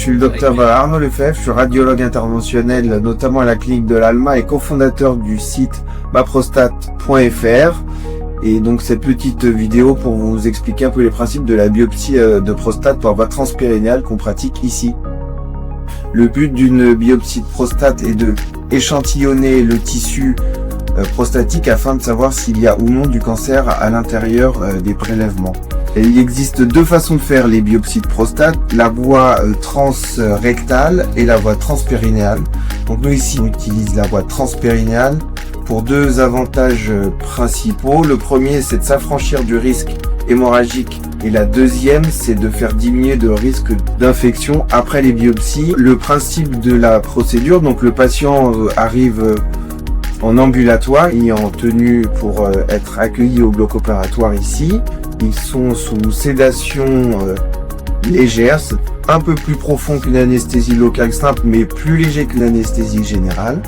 suis le docteur Arnaud Lefebvre, je suis radiologue interventionnel, notamment à la clinique de l'Alma et cofondateur du site maprostate.fr. Et donc cette petite vidéo pour vous expliquer un peu les principes de la biopsie de prostate par voie transpérinéale qu'on pratique ici. Le but d'une biopsie de prostate est de échantillonner le tissu prostatique afin de savoir s'il y a ou non du cancer à l'intérieur des prélèvements. Et il existe deux façons de faire les biopsies de prostate, la voie transrectale et la voie transpérinéale. Donc nous ici on utilise la voie transpérinéale pour deux avantages principaux. Le premier, c'est de s'affranchir du risque hémorragique et la deuxième, c'est de faire diminuer le risque d'infection après les biopsies. Le principe de la procédure, donc le patient arrive en ambulatoire, il est en tenue pour être accueilli au bloc opératoire ici. Ils sont sous sédation légère, c'est un peu plus profond qu'une anesthésie locale simple, mais plus léger qu'une anesthésie générale.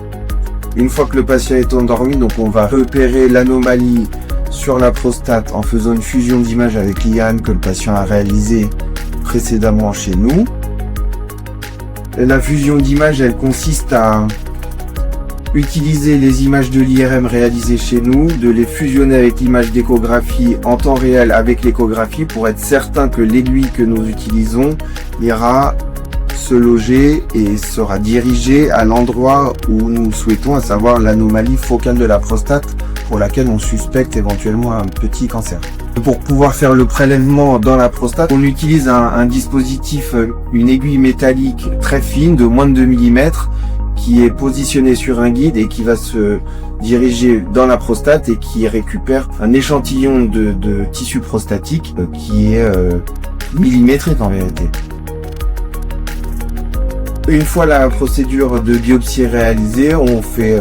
Une fois que le patient est endormi, donc on va repérer l'anomalie sur la prostate en faisant une fusion d'images avec l'IRM que le patient a réalisé précédemment chez nous. La fusion d'images, elle consiste à utiliser les images de l'IRM réalisées chez nous, de les fusionner avec l'image d'échographie en temps réel avec l'échographie pour être certain que l'aiguille que nous utilisons ira se loger et sera dirigée à l'endroit où nous souhaitons, à savoir l'anomalie focale de la prostate pour laquelle on suspecte éventuellement un petit cancer. Pour pouvoir faire le prélèvement dans la prostate, on utilise un dispositif, une aiguille métallique très fine de moins de 2 mm qui est positionnée sur un guide et qui va se diriger dans la prostate et qui récupère un échantillon de tissu prostatique qui est millimétrique en vérité. Une fois la procédure de biopsie réalisée, on fait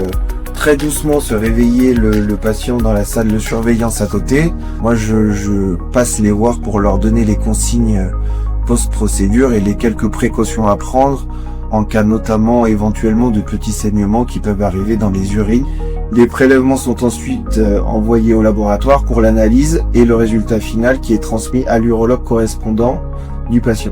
très doucement se réveiller le patient dans la salle de surveillance à côté. Moi, je passe les voir pour leur donner les consignes post-procédure et les quelques précautions à prendre en cas notamment éventuellement de petits saignements qui peuvent arriver dans les urines. Les prélèvements sont ensuite envoyés au laboratoire pour l'analyse et le résultat final qui est transmis à l'urologue correspondant du patient.